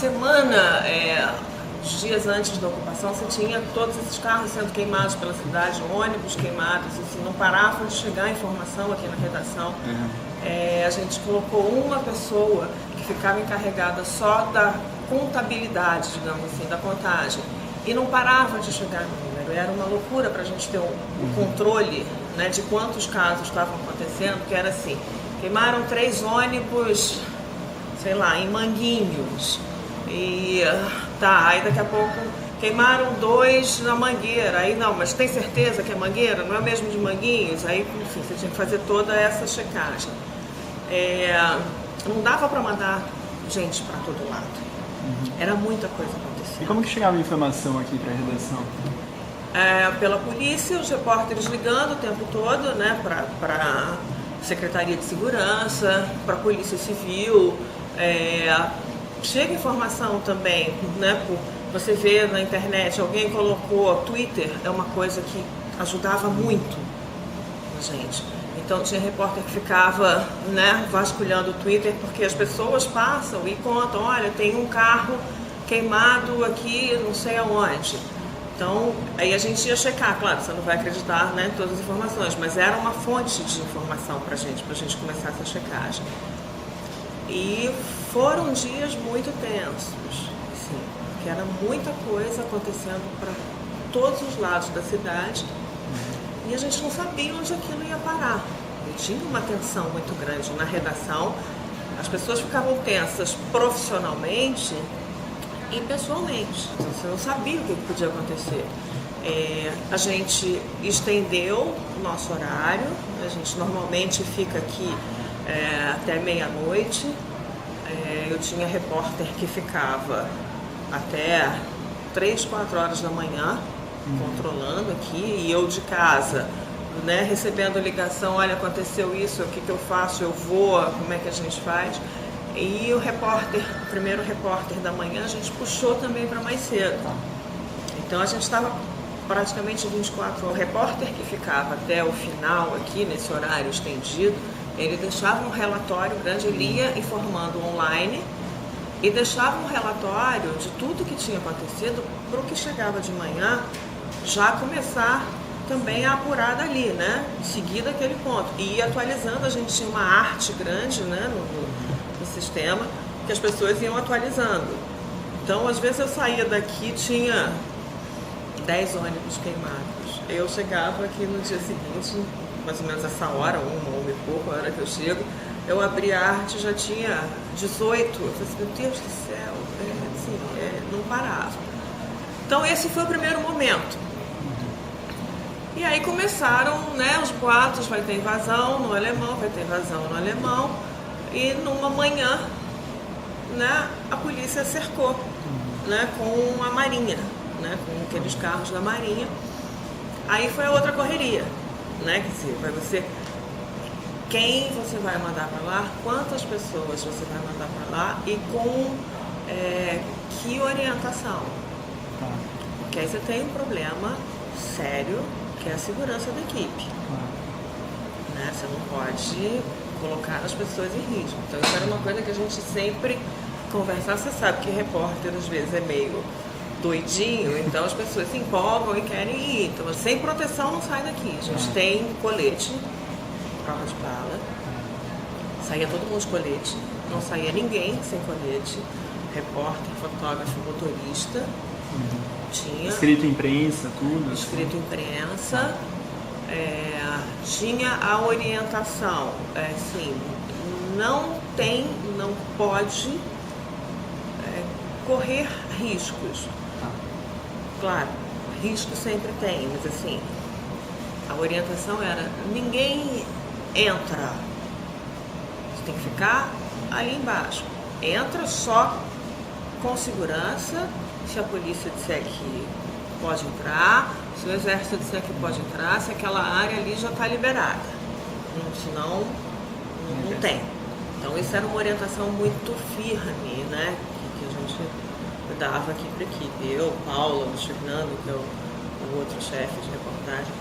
semana, os dias antes da ocupação, você tinha todos esses carros sendo queimados pela cidade, ônibus queimados, assim, não parava de chegar informação aqui na redação. A gente colocou uma pessoa que ficava encarregada só da contabilidade, digamos assim, da contagem, e não parava de chegar no número. Era uma loucura para a gente ter um controle, né, de quantos casos estavam acontecendo, que era assim, queimaram 3 ônibus, sei lá, em Manguinhos, e aí daqui a pouco queimaram 2 na Mangueira, aí não, mas tem certeza que é Mangueira? Não é mesmo de Manguinhos? Aí, enfim, você tinha que fazer toda essa checagem. Não dava para mandar gente para todo lado. Era muita coisa acontecendo. E como que chegava a informação aqui para a redação? Pela polícia, os repórteres ligando o tempo todo, né, para Secretaria de Segurança, para a Polícia Civil. Chega informação também, né, você vê na internet, alguém colocou, Twitter é uma coisa que ajudava muito a gente. Então tinha repórter que ficava, né, vasculhando o Twitter, porque as pessoas passam e contam, olha, tem um carro queimado aqui, não sei aonde. Então, aí a gente ia checar, claro, você não vai acreditar, né, em todas as informações, mas era uma fonte de informação pra gente começar essa checagem. E foram dias muito tensos, assim, porque era muita coisa acontecendo para todos os lados da cidade. E a gente não sabia onde aquilo ia parar. E tinha uma tensão muito grande na redação. As pessoas ficavam tensas profissionalmente e pessoalmente. Então, você não sabia o que podia acontecer. A gente estendeu o nosso horário. A gente normalmente fica aqui até meia-noite. Eu tinha repórter que ficava até 3, 4 horas da manhã controlando aqui, e eu de casa, né, recebendo ligação, olha, aconteceu isso, o que eu faço, eu vou, como é que a gente faz? E o primeiro repórter da manhã, a gente puxou também para mais cedo. Então a gente estava praticamente 24 horas. O repórter que ficava até o final aqui, nesse horário estendido, ele deixava um relatório grande, ele ia informando online e deixava um relatório de tudo que tinha acontecido para o que chegava de manhã já começar também a apurar dali, né? Seguir daquele ponto. E ia atualizando, a gente tinha uma arte grande, né, no sistema, que as pessoas iam atualizando. Então, às vezes eu saía daqui, tinha 10 ônibus queimados. Eu chegava aqui no dia seguinte, mais ou menos essa hora, uma e pouco, a hora que eu chego, eu abri a arte, já tinha 18. Eu falei assim, meu Deus do céu, não parava. Então esse foi o primeiro momento. E aí começaram, né, os boatos, vai ter invasão no Alemão, vai ter invasão no Alemão. E numa manhã, né, a polícia cercou, né, com a Marinha, né, com aqueles carros da Marinha. Aí foi a outra correria, né, quem você vai mandar para lá, quantas pessoas você vai mandar para lá e com que orientação. Porque aí você tem um problema sério, que é a segurança da equipe. Né? Você não pode colocar as pessoas em risco. Então isso era uma coisa que a gente sempre conversava. Você sabe que repórter às vezes é meio doidinho, então as pessoas se empolgam e querem ir. Então sem proteção não sai daqui. A gente tem colete, prova de bala, saía todo mundo de colete, não saía ninguém sem colete, repórter, fotógrafo, motorista, tinha... Escrito imprensa, tudo? Escrito imprensa, tinha a orientação, assim, não pode correr riscos. Claro, risco sempre tem, mas assim, a orientação era, ninguém entra, você tem que ficar ali embaixo, entra só com segurança, se a polícia disser que pode entrar, se o exército disser que pode entrar, se aquela área ali já está liberada, senão não tem. Então isso era uma orientação muito firme, né, que a gente dava aqui para a equipe, eu, Paula, o Fernando, que é o outro chefe de reportagem.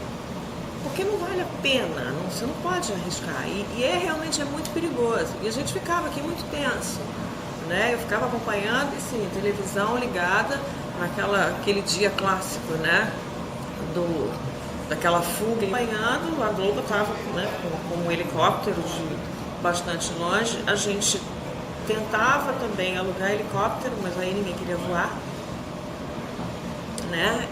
Porque não vale a pena, você não pode arriscar. E realmente é muito perigoso. E a gente ficava aqui muito tenso. né? Eu ficava acompanhando, e sim, televisão ligada naquele dia clássico, né? Daquela fuga, acompanhando, a Globo estava, né, com um helicóptero de bastante longe. A gente tentava também alugar helicóptero, mas aí ninguém queria voar, né?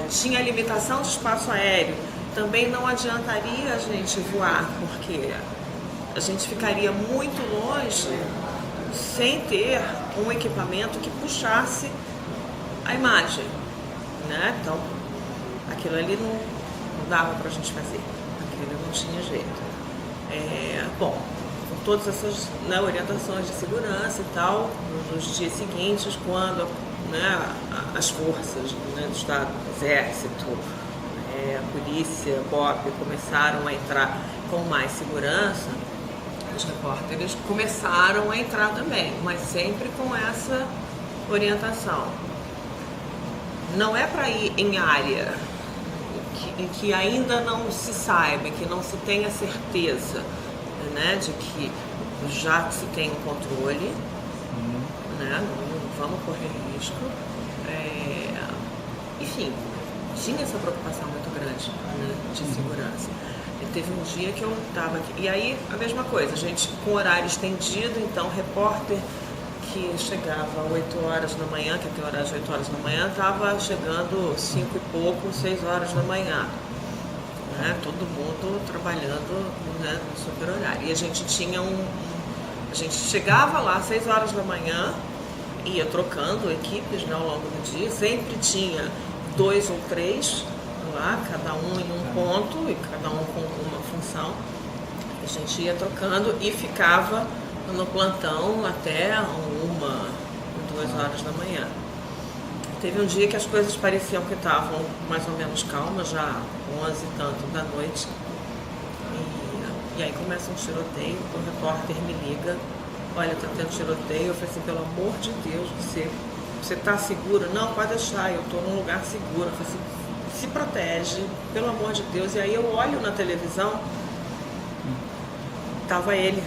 Tinha limitação de espaço aéreo, também não adiantaria a gente voar, porque a gente ficaria muito longe sem ter um equipamento que puxasse a imagem, né? Então, aquilo ali não dava para a gente fazer, aquilo não tinha jeito. Bom, com todas essas, né, orientações de segurança e tal, nos dias seguintes, quando, né, as forças, né, do Estado, Exército, polícia, BOP, começaram a entrar com mais segurança, os repórteres começaram a entrar também, mas sempre com essa orientação. Não é para ir em área em que ainda não se saiba, que não se tenha certeza, né, de que já se tem um controle, né, não vamos correr risco. Enfim, tinha essa preocupação muito grande, né, de segurança. E teve um dia que eu estava aqui, e aí a mesma coisa, a gente com horário estendido, então repórter que chegava às 8 horas da manhã, que aquele horário de 8 horas da manhã, estava chegando 5 e pouco, 6 horas da manhã. Né? Todo mundo trabalhando, né, no super horário. E a gente tinha a gente chegava lá às 6 horas da manhã, ia trocando equipes, né, ao longo do dia, sempre tinha 2 ou 3 lá, cada um em um ponto e cada um com uma função. A gente ia trocando e ficava no plantão até 1, 2 horas da manhã. Teve um dia que as coisas pareciam que estavam mais ou menos calmas, já 11 e tanto da noite. E aí começa um tiroteio, o repórter me liga, olha, tá tendo tiroteio. Eu falei assim, pelo amor de Deus, você tá seguro? Não, pode deixar, eu tô num lugar seguro. Eu falei assim, se protege, pelo amor de Deus. E aí eu olho na televisão, tava ele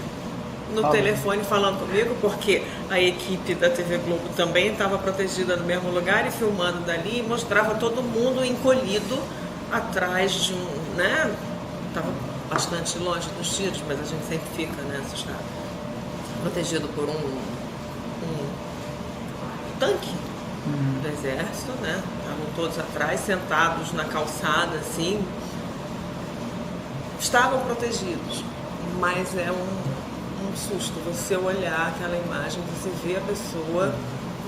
no telefone falando comigo, porque a equipe da TV Globo também estava protegida no mesmo lugar e filmando dali, e mostrava todo mundo encolhido atrás de né? Estava bastante longe dos tiros, mas a gente sempre fica, né, assustado. Protegido por um tanque do exército, né? Estavam todos atrás, sentados na calçada, assim. Estavam protegidos, mas é um susto você olhar aquela imagem, você ver a pessoa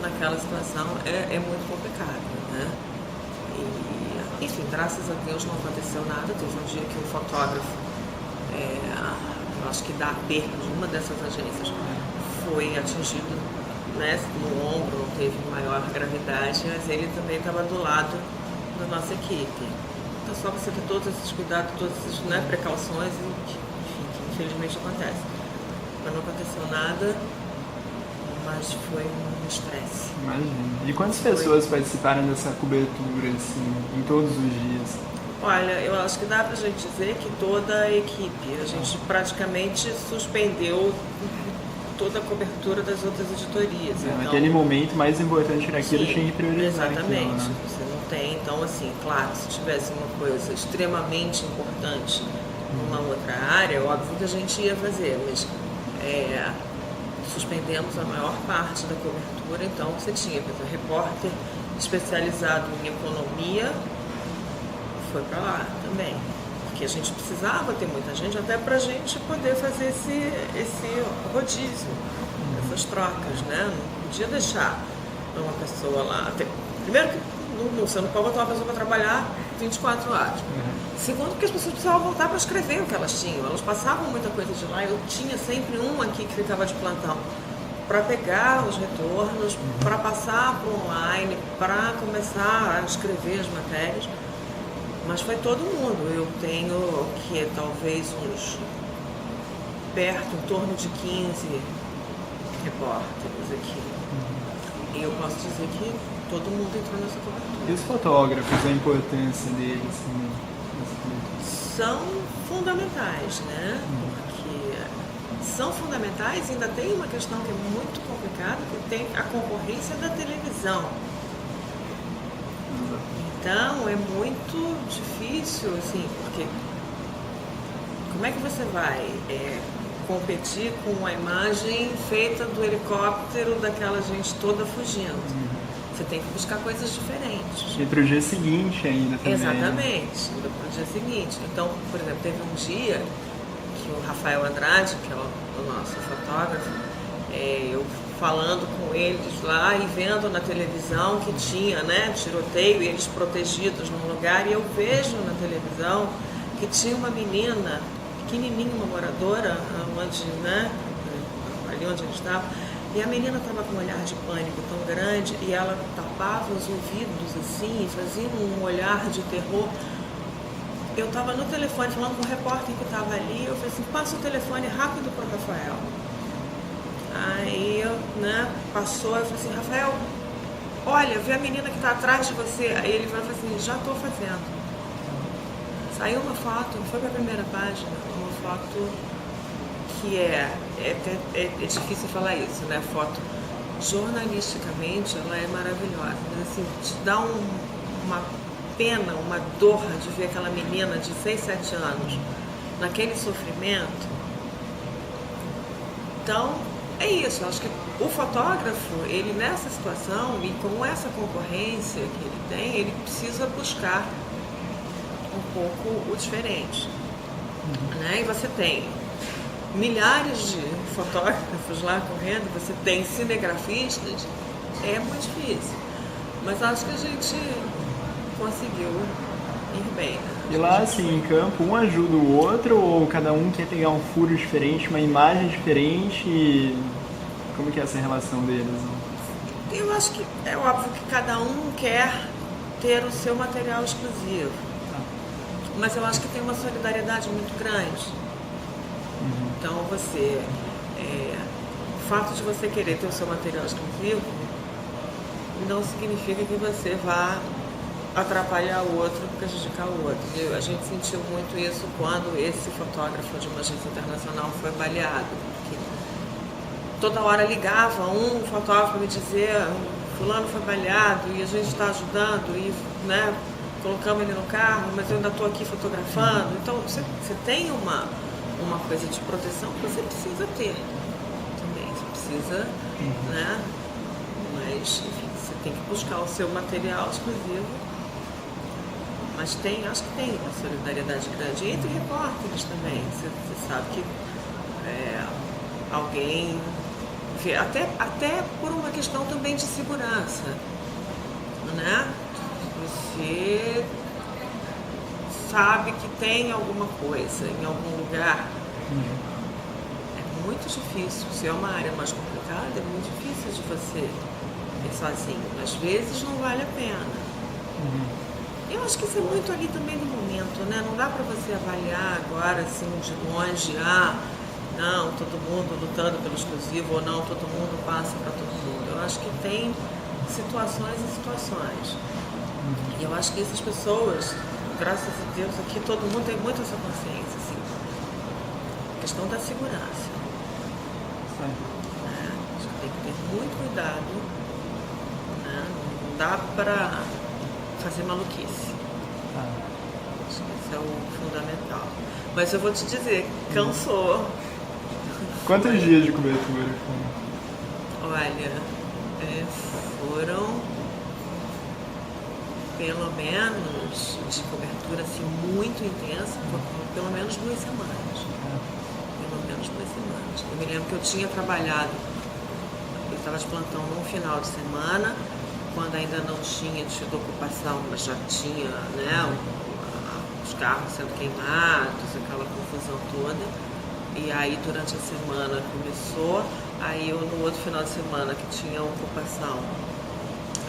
naquela situação, é muito complicado, né? E, enfim, graças a Deus não aconteceu nada. Teve um dia que um fotógrafo, eu acho que da AP de uma dessas agências, foi atingido, né, no ombro, não teve maior gravidade, mas ele também estava do lado da nossa equipe. Então só você ter todos esses cuidados, todas essas, né, precauções, enfim, que infelizmente acontece. Mas não aconteceu nada, mas foi um estresse. Imagina. E quantas pessoas participaram dessa cobertura, assim, em todos os dias? Olha, eu acho que dá pra gente dizer que toda a equipe, a gente praticamente suspendeu toda a cobertura das outras editorias. Então, naquele momento mais importante naquilo, tinha que priorizar. Exatamente. Aquilo, né? Você não tem, então assim, claro, se tivesse uma coisa extremamente importante numa outra área, óbvio que a gente ia fazer, mas suspendemos a maior parte da cobertura. Então você tinha, por exemplo, repórter especializado em economia foi para lá também, porque a gente precisava ter muita gente até para a gente poder fazer esse rodízio, essas trocas, né? Não podia deixar uma pessoa lá. Primeiro que você não pode botar uma pessoa para trabalhar 24 horas. Segundo, porque as pessoas precisavam voltar para escrever o que elas tinham. Elas passavam muita coisa de lá. Eu tinha sempre um aqui que ficava de plantão para pegar os retornos, para passar para o online, para começar a escrever as matérias. Mas foi todo mundo. Eu tenho que talvez em torno de 15 repórteres aqui. E eu posso dizer que todo mundo entrou nessa cobertura. E os fotógrafos, a importância deles, assim, são fundamentais, né? Porque são fundamentais. Ainda tem uma questão que é muito complicada, que tem a concorrência da televisão. Então é muito difícil, assim, porque como é que você vai competir com a imagem feita do helicóptero daquela gente toda fugindo? Você tem que buscar coisas diferentes. E para o dia seguinte ainda também. Exatamente, ainda para o dia seguinte. Então, por exemplo, teve um dia que o Rafael Andrade, que é o nosso fotógrafo, eu falando com eles lá e vendo na televisão que tinha, né, tiroteio e eles protegidos num lugar, e eu vejo na televisão que tinha uma menina pequenininha, uma moradora, onde, né, ali onde eles estavam, e a menina estava com um olhar de pânico tão grande e ela tapava os ouvidos assim, fazia um olhar de terror. Eu estava no telefone falando com o repórter que estava ali, eu falei assim, passa o telefone rápido para o Rafael. Aí, né, passou, eu falei assim, Rafael, olha, vê a menina que está atrás de você. Aí ele vai e falou assim, já estou fazendo. Saiu uma foto, foi para a primeira página, uma foto que é difícil falar isso, né? A foto, jornalisticamente, ela é maravilhosa, mas assim, te dá uma pena, uma dor de ver aquela menina de 6, 7 anos naquele sofrimento. Então, é isso, eu acho que o fotógrafo, ele nessa situação e com essa concorrência que ele tem, ele precisa buscar um pouco o diferente, né? E você tem milhares de fotógrafos lá correndo, você tem cinegrafistas, é muito difícil. Mas acho que a gente conseguiu ir bem. E lá, assim, em campo, um ajuda o outro ou cada um quer pegar um furo diferente, uma imagem diferente? Como que é essa relação deles? Eu acho que é óbvio que cada um quer ter o seu material exclusivo. Mas eu acho que tem uma solidariedade muito grande. Então você, o fato de você querer ter o seu material exclusivo não significa que você vá atrapalhar o outro, prejudicar o outro. A gente sentiu muito isso quando esse fotógrafo de uma agência internacional foi baleado. Porque toda hora ligava um fotógrafo me dizer, fulano foi baleado e a gente está ajudando e, né, colocamos ele no carro, mas eu ainda estou aqui fotografando. Então você tem uma coisa de proteção que você precisa ter também, você precisa, né? Mas, enfim, você tem que buscar o seu material exclusivo, mas acho que tem uma solidariedade grande entre repórteres também. Você sabe que alguém, até por uma questão também de segurança, né? Você sabe que tem alguma coisa em algum lugar. É muito difícil, se é uma área mais complicada, é muito difícil de você ir sozinho. Às vezes não vale a pena. Eu acho que isso é muito ali também no momento, né? Não dá para você avaliar agora, assim, de longe, não, todo mundo lutando pelo exclusivo ou não, todo mundo passa para todo mundo. Eu acho que tem situações e situações. E eu acho que essas pessoas, graças a Deus, aqui todo mundo tem muito essa consciência, assim. A questão da segurança. Né? Acho que tem que ter muito cuidado, né? Não dá para fazer maluquice. Acho que esse é o fundamental. Mas eu vou te dizer, cansou. Quantos dias de cobertura? Olha, foram pelo menos de cobertura assim, muito intensa, pelo menos 2 semanas. Pelo menos 2 semanas. Eu me lembro que eu tinha trabalhado, eu estava de plantão num final de semana, quando ainda não tinha tido ocupação, mas já tinha, né, os carros sendo queimados, aquela confusão toda. E aí durante a semana começou, aí eu no outro final de semana que tinha ocupação,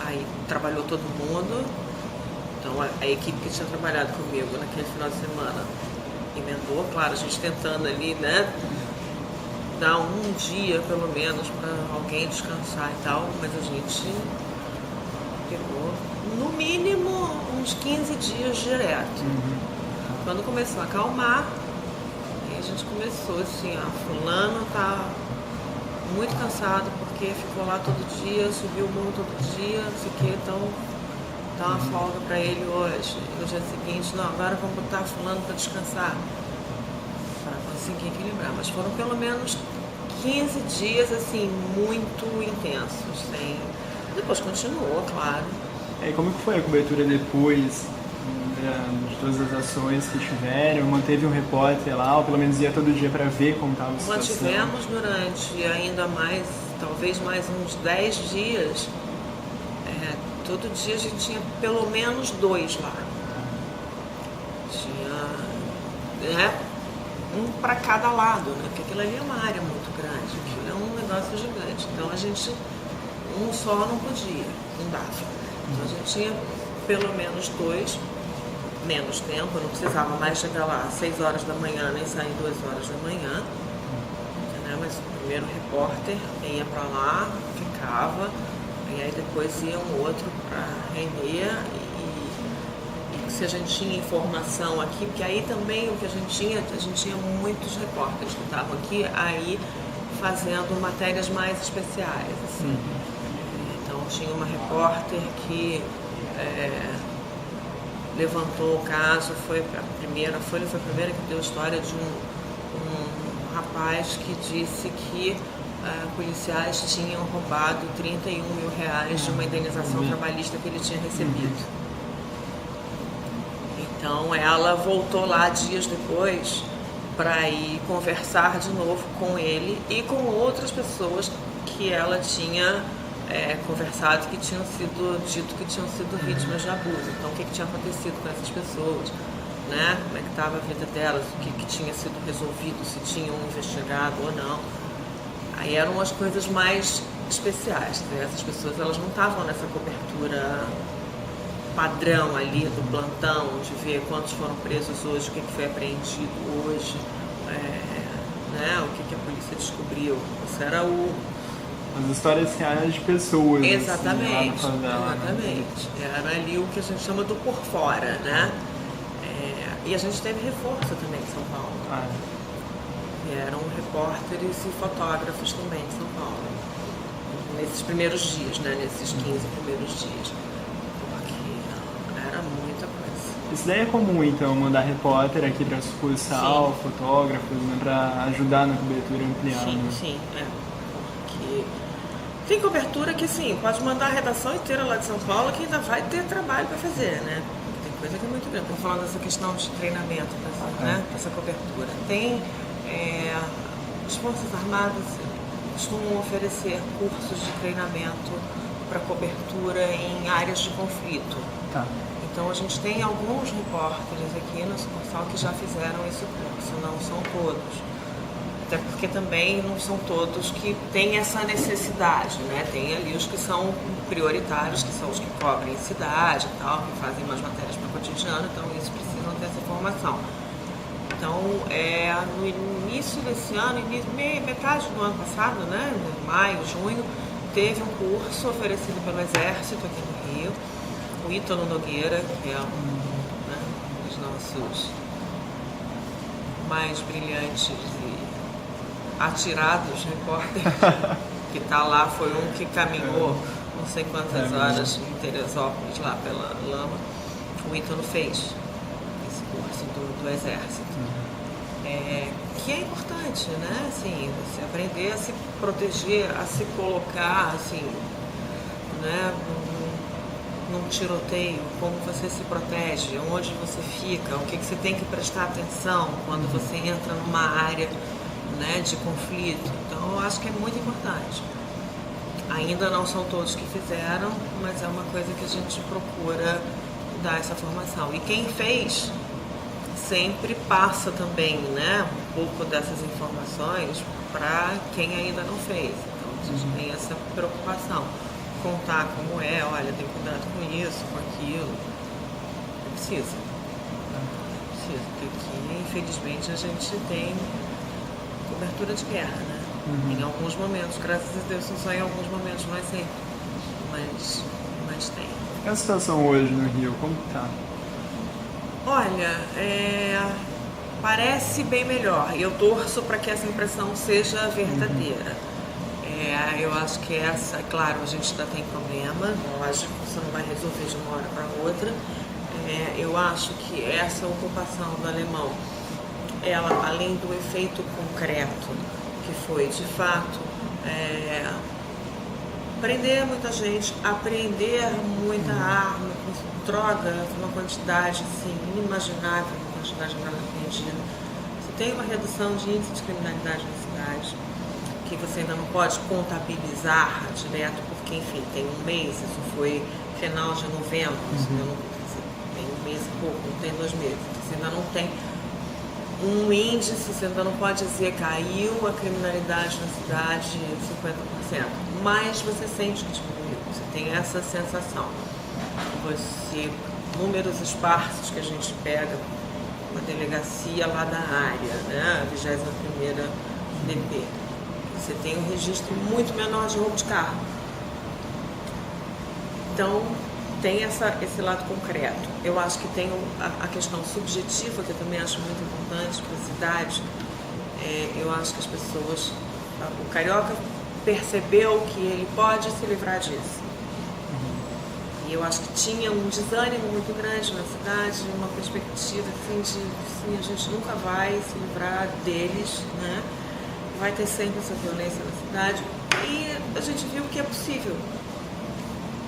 aí trabalhou todo mundo. Então a equipe que tinha trabalhado comigo naquele final de semana emendou, claro, a gente tentando ali, né, dar um dia pelo menos para alguém descansar e tal, mas a gente pegou no mínimo uns 15 dias direto. Quando começou a acalmar, a gente começou assim, fulano tá muito cansado porque ficou lá todo dia, subiu o morro todo dia, não sei o que, então dá uma folga para ele hoje. E no dia seguinte, não, agora vamos botar fulano para descansar, para conseguir equilibrar. Mas foram pelo menos 15 dias assim, muito intensos. Depois continuou, claro. E como que foi a cobertura depois de todas as ações que tiveram? Manteve um repórter lá, ou pelo menos ia todo dia para ver como estava a situação? Mantivemos durante ainda mais, talvez mais uns 10 dias. Todo dia a gente tinha pelo menos 2 lá. Tinha um para cada lado, né? Porque aquilo ali é uma área muito grande, aquilo é um negócio gigante. Então a gente, um só não podia, não dava. Então a gente tinha pelo menos 2, menos tempo, eu não precisava mais chegar lá às 6 horas da manhã, nem sair 2 horas da manhã. Né? Mas o primeiro repórter ia para lá, ficava. E aí depois ia um outro para render e se a gente tinha informação aqui, porque aí também o que a gente tinha muitos repórteres que estavam aqui aí fazendo matérias mais especiais. Assim. Então tinha uma repórter que levantou o caso, foi a primeira que deu a história de um rapaz que disse que policiais tinham roubado 31 mil reais de uma indenização trabalhista que ele tinha recebido. Então ela voltou lá dias depois para ir conversar de novo com ele e com outras pessoas que ela tinha conversado que tinham sido vítimas de abuso. Então o que tinha acontecido com essas pessoas, né? Como é que estava a vida delas, o que tinha sido resolvido, se tinham investigado ou não. Aí eram as coisas mais especiais, né? Essas pessoas elas não estavam nessa cobertura padrão ali do plantão, de ver quantos foram presos hoje, o que foi apreendido hoje, né? O que a polícia descobriu. Isso era as histórias reais de pessoas. Exatamente, assim, favela, exatamente. Né? Era ali o que a gente chama do por fora, né? E a gente teve reforço também em São Paulo. Eram repórteres e fotógrafos também em São Paulo, nesses primeiros dias, né? Nesses 15 primeiros dias, porque era muita coisa. Isso daí é comum, então, mandar repórter aqui para sucursal, fotógrafos, né? Para ajudar na cobertura ampliada. Sim, porque tem cobertura que, sim, pode mandar a redação inteira lá de São Paulo que ainda vai ter trabalho para fazer, né? Tem coisa que é muito grande. Estou falando dessa questão de treinamento, né? Essa cobertura. Tem as Forças Armadas costumam oferecer cursos de treinamento para cobertura em áreas de conflito. Então a gente tem alguns repórteres aqui na sucursal que já fizeram esse curso, não são todos. Até porque também não são todos que têm essa necessidade, né? Tem ali os que são prioritários, que são os que cobrem cidade e tal, que fazem mais matérias para o cotidiano, então eles precisam ter essa formação. Então, no início desse ano, metade do ano passado, né, maio, junho, teve um curso oferecido pelo Exército aqui no Rio, o Ítalo Nogueira, que é um dos nossos mais brilhantes e atirados repórteres, que está lá, foi um que caminhou não sei quantas horas em Teresópolis, lá pela lama. O Ítalo fez esse curso do Exército. Que é importante, né? Assim, você aprender a se proteger, a se colocar, assim, né? Num tiroteio, como você se protege, onde você fica, o que você tem que prestar atenção quando você entra numa área, né, de conflito. Então, eu acho que é muito importante. Ainda não são todos que fizeram, mas é uma coisa que a gente procura dar essa formação. E quem fez sempre passa também, né, um pouco dessas informações para quem ainda não fez. Então a gente tem essa preocupação, contar como olha, tem cuidado com isso, com aquilo. Precisa, porque aqui, infelizmente, a gente tem cobertura de guerra, né? Em alguns momentos, graças a Deus, não só em alguns momentos, mas sempre. Mas tem. E a situação hoje no Rio, como que tá? Olha, parece bem melhor. E eu torço para que essa impressão seja verdadeira. Eu acho que essa, claro, a gente ainda tem problema, lógico, você não vai resolver de uma hora para outra. Eu acho que essa ocupação do alemão, ela, além do efeito concreto, que foi, de fato, prender muita gente, apreender muita arma, droga, uma quantidade assim, inimaginável, uma quantidade nada apreendida. Você tem uma redução de índice de criminalidade na cidade, que você ainda não pode contabilizar direto, porque, enfim, tem um mês, isso foi final de novembro, tem um mês e pouco, não tem 2 meses, você ainda não tem um índice, você ainda não pode dizer caiu a criminalidade na cidade 50%, mas você sente que diminuiu, você tem essa sensação. Números esparsos que a gente pega uma delegacia lá da área, né, a 21ª DP, você tem um registro muito menor de roubo de carro. Então, tem esse lado concreto. Eu acho que tem a questão subjetiva, que eu também acho muito importante para a cidade. Eu acho que as pessoas... O carioca percebeu que ele pode se livrar disso. E eu acho que tinha um desânimo muito grande na cidade, uma perspectiva assim, a gente nunca vai se livrar deles, né? Vai ter sempre essa violência na cidade. E a gente viu que é possível.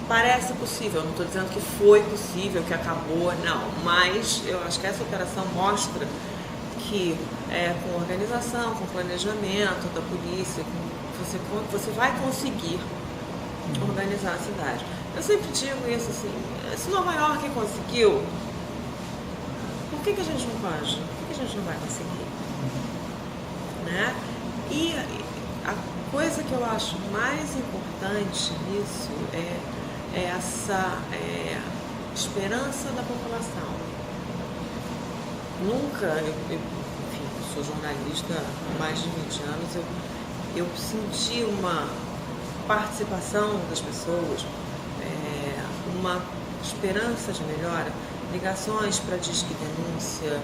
Parece possível, não estou dizendo que foi possível, que acabou, não. Mas eu acho que essa operação mostra que com organização, com planejamento da polícia, você vai conseguir organizar a cidade. Eu sempre digo isso assim, se Nova York conseguiu, por que a gente não pode? Por que a gente não vai conseguir? Né? E a coisa que eu acho mais importante nisso é essa esperança da população. Nunca, enfim, eu sou jornalista há mais de 20 anos, eu senti uma participação das pessoas, uma esperança de melhora, ligações para Disque Denúncia,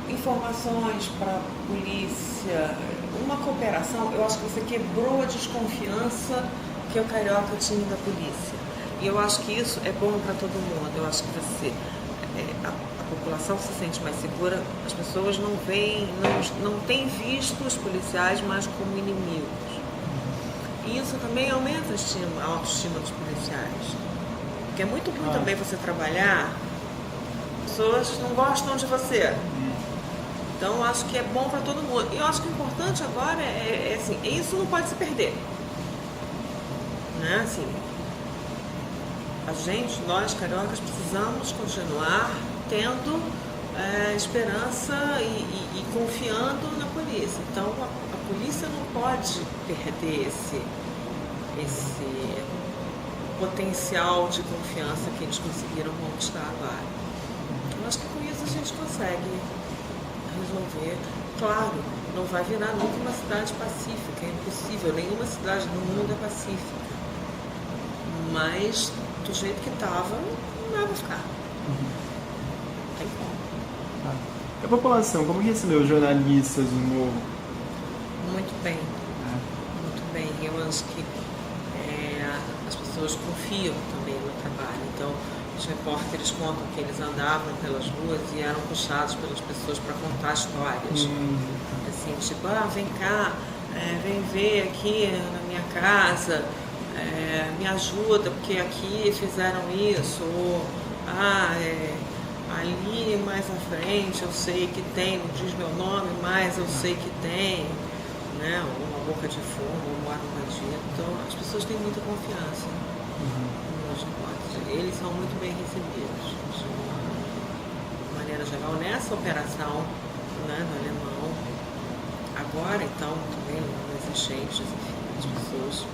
informações para a polícia, uma cooperação. Eu acho que você quebrou a desconfiança que o carioca tinha da polícia. E eu acho que isso é bom para todo mundo. Eu acho que a população se sente mais segura, as pessoas não têm visto os policiais mais como inimigos. E isso também aumenta a autoestima dos policiais. Porque é muito ruim também você trabalhar, pessoas não gostam de você. Então, eu acho que é bom para todo mundo. E eu acho que o importante agora assim, isso não pode se perder. Né? Assim, nós cariocas, precisamos continuar tendo esperança e confiando na polícia. Então, a polícia não pode perder esse potencial de confiança que eles conseguiram conquistar agora. Eu acho que com isso a gente consegue resolver. Claro, não vai virar nunca uma cidade pacífica, é impossível, nenhuma cidade do mundo é pacífica. Mas do jeito que estava, não vai ficar. Tem como. A população, como recebeu os jornalistas do Morro? Muito bem. Muito bem. Eu acho que as pessoas confiam também no trabalho. Então, os repórteres contam que eles andavam pelas ruas e eram puxados pelas pessoas para contar histórias. Assim, tipo, vem cá, vem ver aqui na minha casa, me ajuda, porque aqui fizeram isso, ou ali mais à frente eu sei que tem, não diz meu nome, mas eu sei que tem, né? Uma boca de fumo, um ar bandido. Então as pessoas têm muita confiança nos repórteres. Eles são muito bem recebidos, de maneira geral, nessa operação, né, do alemão. Agora, então, também nas enchentes, as pessoas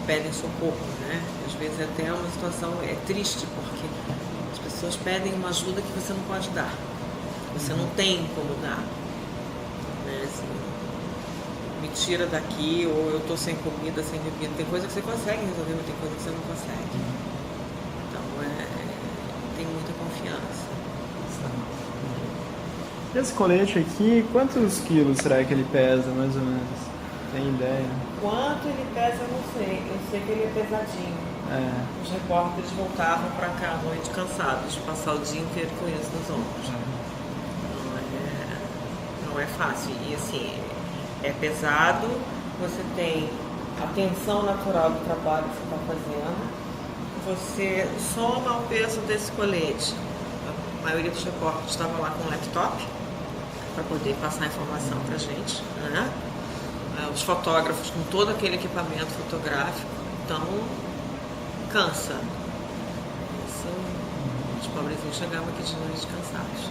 pedem socorro, né? Às vezes até uma situação triste, porque as pessoas pedem uma ajuda que você não pode dar. Você não tem como dar. Né? Assim, me tira daqui, ou eu estou sem comida, sem bebida. Tem coisa que você consegue resolver, mas tem coisa que você não consegue. Então, tem muita confiança. Esse colete aqui, quantos quilos será que ele pesa, mais ou menos? Tem ideia? Quanto ele pesa, eu não sei. Eu sei que ele é pesadinho. Os repórteres voltavam para cá à noite cansados de passar o dia inteiro com isso nos ombros. Não é fácil. E assim, é pesado, você tem a tensão natural do trabalho que você está fazendo, você soma o peso desse colete. A maioria dos repórteres estava lá com um laptop para poder passar a informação para a gente, né? Os fotógrafos com todo aquele equipamento fotográfico, então cansa. Os pobrezinhos chegavam aqui de noite cansados.